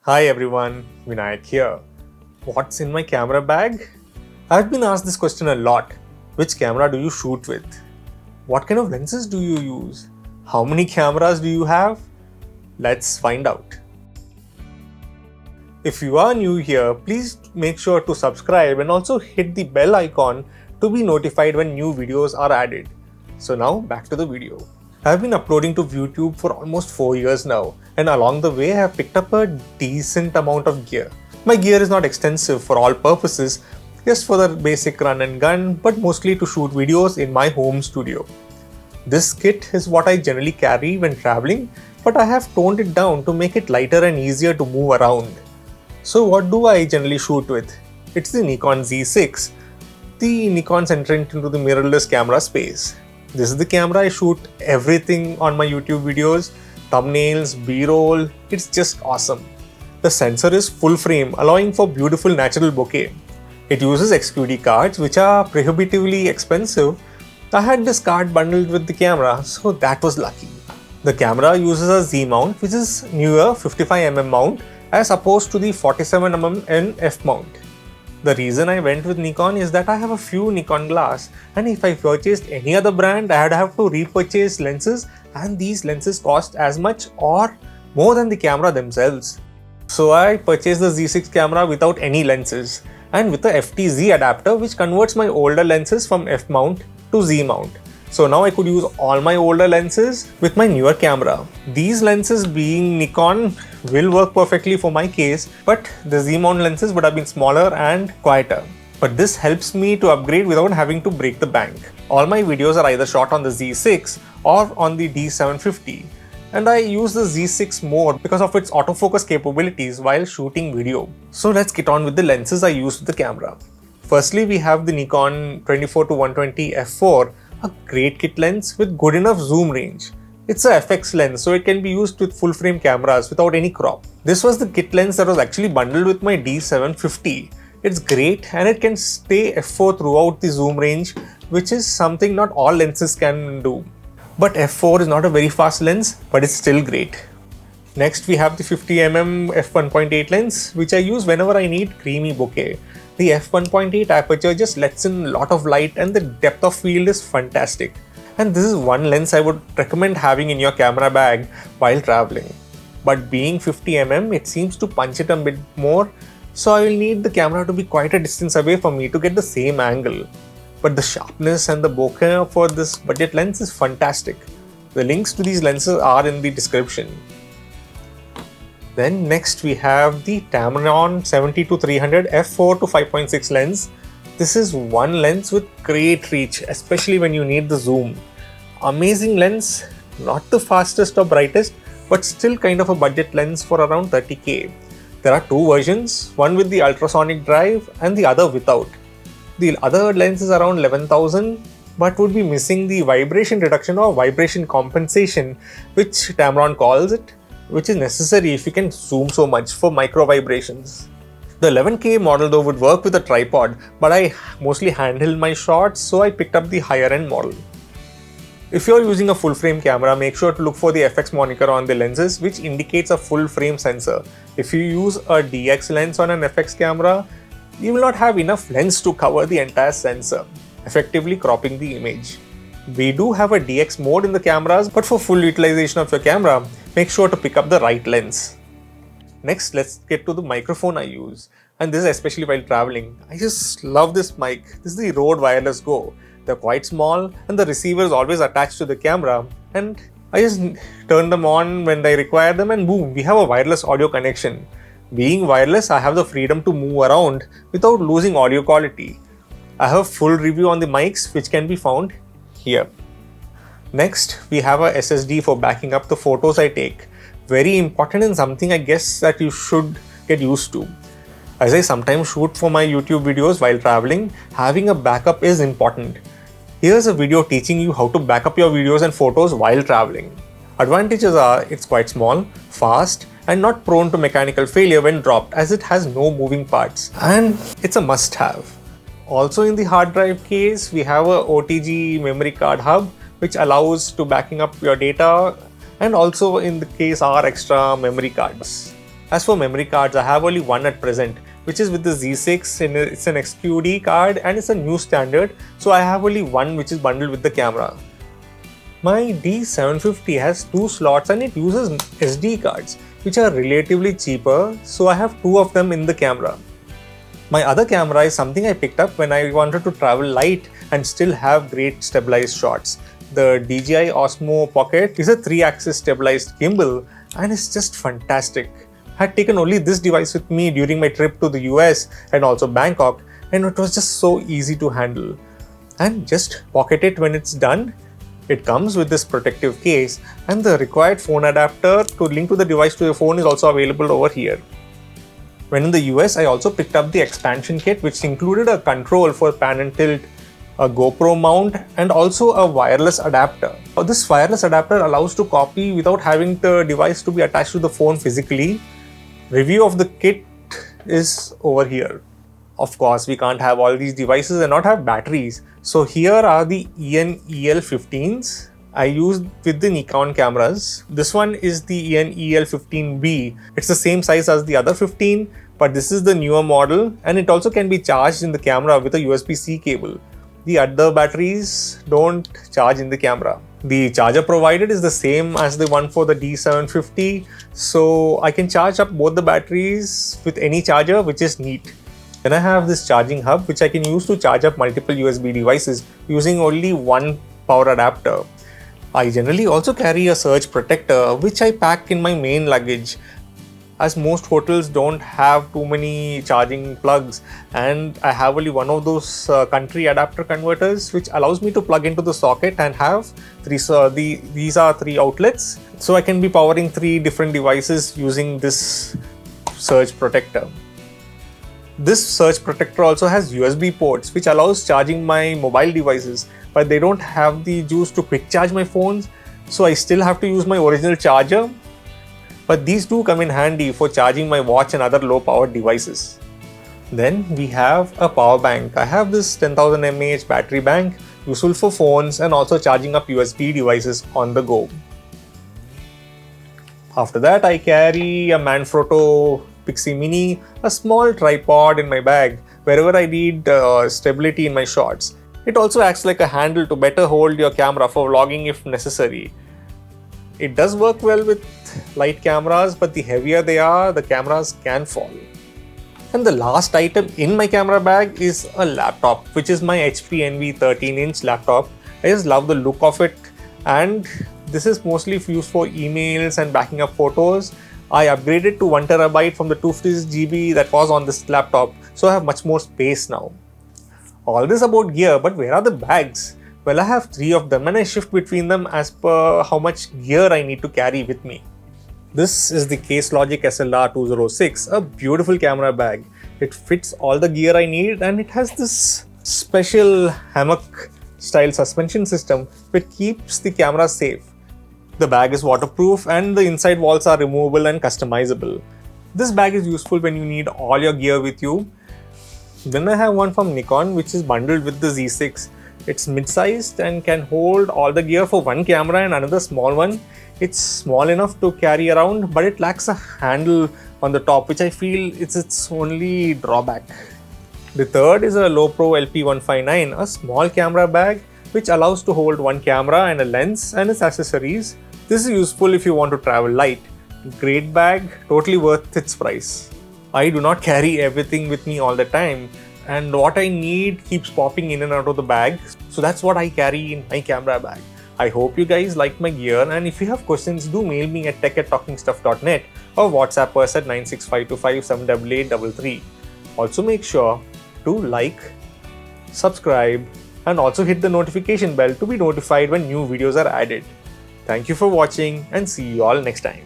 Hi everyone, Vinayak here. What's in my camera bag? I've been asked this question a lot. Which camera do you shoot with? What kind of lenses do you use? How many cameras do you have? Let's find out. If you are new here, please make sure to subscribe and also hit the bell icon to be notified when new videos are added. So now back to the video. I've been uploading to YouTube for almost 4 years now, and along the way I have picked up a decent amount of gear. My gear is not extensive for all purposes, just for the basic run and gun, but mostly to shoot videos in my home studio. This kit is what I generally carry when traveling, but I have toned it down to make it lighter and easier to move around. So what do I generally shoot with? It's the Nikon Z6, the Nikon's entrant into the mirrorless camera space. This is the camera I shoot everything on my YouTube videos, thumbnails, B-roll, it's just awesome. The sensor is full frame, allowing for beautiful natural bokeh. It uses XQD cards which are prohibitively expensive. I had this card bundled with the camera, so that was lucky. The camera uses a Z mount which is newer 55mm mount as opposed to the 47mm in F mount. The reason I went with Nikon is that I have a few Nikon glass, and if I purchased any other brand, I'd have to repurchase lenses, and these lenses cost as much or more than the camera themselves. So I purchased the Z6 camera without any lenses and with a FT-Z adapter which converts my older lenses from F mount to Z mount. So now I could use all my older lenses with my newer camera. These lenses, being Nikon, will work perfectly for my case, but the Z mount lenses would have been smaller and quieter. But this helps me to upgrade without having to break the bank. All my videos are either shot on the Z6 or on the D750, and I use the Z6 more because of its autofocus capabilities while shooting video. So let's get on with the lenses I use with the camera. Firstly, we have the Nikon 24-120 f4, a great kit lens with good enough zoom range. It's a FX lens, so it can be used with full frame cameras without any crop. This was the kit lens that was actually bundled with my D750. It's great and it can stay f4 throughout the zoom range, which is something not all lenses can do. But f4 is not a very fast lens, but it's still great. Next we have the 50mm f1.8 lens, which I use whenever I need creamy bokeh. The f1.8 aperture just lets in a lot of light and the depth of field is fantastic. And this is one lens I would recommend having in your camera bag while traveling. But being 50mm, it seems to punch it a bit more, so I will need the camera to be quite a distance away from me to get the same angle. But the sharpness and the bokeh for this budget lens is fantastic. The links to these lenses are in the description. Then next we have the Tamron 70-300 f4 to 5.6 lens. This is one lens with great reach, especially when you need the zoom. Amazing lens, not the fastest or brightest, but still kind of a budget lens for around 30k. There are two versions, one with the ultrasonic drive and the other without. The other lens is around 11,000, but would be missing the vibration reduction or vibration compensation, which Tamron calls it, which is necessary if you can zoom so much for micro vibrations. The 11K model though would work with a tripod, but I mostly handheld my shots, so I picked up the higher end model. If you are using a full frame camera, make sure to look for the FX moniker on the lenses, which indicates a full frame sensor. If you use a DX lens on an FX camera, you will not have enough lens to cover the entire sensor, effectively cropping the image. We do have a DX mode in the cameras, but for full utilization of your camera, make sure to pick up the right lens. Next, let's get to the microphone I use, and this is especially while traveling. I just love this mic. This is the Rode Wireless Go. They're quite small and the receiver is always attached to the camera, and I just turn them on when I require them and boom, we have a wireless audio connection. Being wireless, I have the freedom to move around without losing audio quality. I have a full review on the mics which can be found here. Next, we have a SSD for backing up the photos I take. Very important and something I guess that you should get used to. As I sometimes shoot for my YouTube videos while traveling, having a backup is important. Here's a video teaching you how to back up your videos and photos while traveling. Advantages are it's quite small, fast, and not prone to mechanical failure when dropped as it has no moving parts. And it's a must-have. Also in the hard drive case, we have a OTG memory card hub which allows to backing up your data, and also in the case are extra memory cards. As for memory cards, I have only one at present, which is with the Z6, and it's an XQD card and it's a new standard, so I have only one which is bundled with the camera. My D750 has 2 slots and it uses SD cards, which are relatively cheaper, so I have 2 of them in the camera. My other camera is something I picked up when I wanted to travel light and still have great stabilized shots. The DJI Osmo Pocket is a 3-axis stabilized gimbal and it's just fantastic. I had taken only this device with me during my trip to the US and also Bangkok, and it was just so easy to handle. And just pocket it when it's done. It comes with this protective case, and the required phone adapter to link to the device to your phone is also available over here. When in the US, I also picked up the expansion kit, which included a control for pan and tilt, a GoPro mount, and also a wireless adapter. This wireless adapter allows to copy without having the device to be attached to the phone physically. Review of the kit is over here. Of course, we can't have all these devices and not have batteries. So here are the EN EL15s I used with the Nikon cameras. This one is the EN EL15B. It's the same size as the other 15, but this is the newer model, and it also can be charged in the camera with a USB-C cable. The other batteries don't charge in the camera. The charger provided is the same as the one for the D750, so I can charge up both the batteries with any charger, which is neat. Then I have this charging hub, which I can use to charge up multiple USB devices using only one power adapter. I generally also carry a surge protector, which I pack in my main luggage, as most hotels don't have too many charging plugs, and I have only one of those country adapter converters, which allows me to plug into the socket and have these are 3 outlets, so I can be powering 3 different devices using this surge protector. This surge protector also has USB ports, which allows charging my mobile devices, but they don't have the juice to quick charge my phones, so I still have to use my original charger. But these do come in handy for charging my watch and other low powered devices. Then we have a power bank. I have this 10,000 mAh battery bank, useful for phones and also charging up USB devices on the go. After that, I carry a Manfrotto Pixie Mini, a small tripod in my bag wherever I need stability in my shots. It also acts like a handle to better hold your camera for vlogging if necessary. It does work well with light cameras, but the heavier they are, the cameras can fall. And the last item in my camera bag is a laptop, which is my HP Envy 13-inch laptop. I just love the look of it, and this is mostly used for emails and backing up photos. I upgraded to 1 TB from the 256 GB that was on this laptop, so I have much more space now. All this about gear, but where are the bags? Well, I have 3 of them and I shift between them as per how much gear I need to carry with me. This is the Case Logic SLR 206, a beautiful camera bag. It fits all the gear I need, and it has this special hammock style suspension system which keeps the camera safe. The bag is waterproof and the inside walls are removable and customizable. This bag is useful when you need all your gear with you. Then I have one from Nikon, which is bundled with the Z6. It's mid-sized and can hold all the gear for one camera and another small one. It's small enough to carry around, but it lacks a handle on the top, which I feel is its only drawback. The third is a Lowepro LP159, a small camera bag which allows to hold one camera and a lens and its accessories. This is useful if you want to travel light. Great bag, totally worth its price. I do not carry everything with me all the time, and what I need keeps popping in and out of the bag, so that's what I carry in my camera bag. I hope you guys like my gear, and if you have questions, do mail me at tech@talkingstuff.net or WhatsApp us at 96525788833. Also make sure to like, subscribe, and also hit the notification bell to be notified when new videos are added. Thank you for watching, and see you all next time.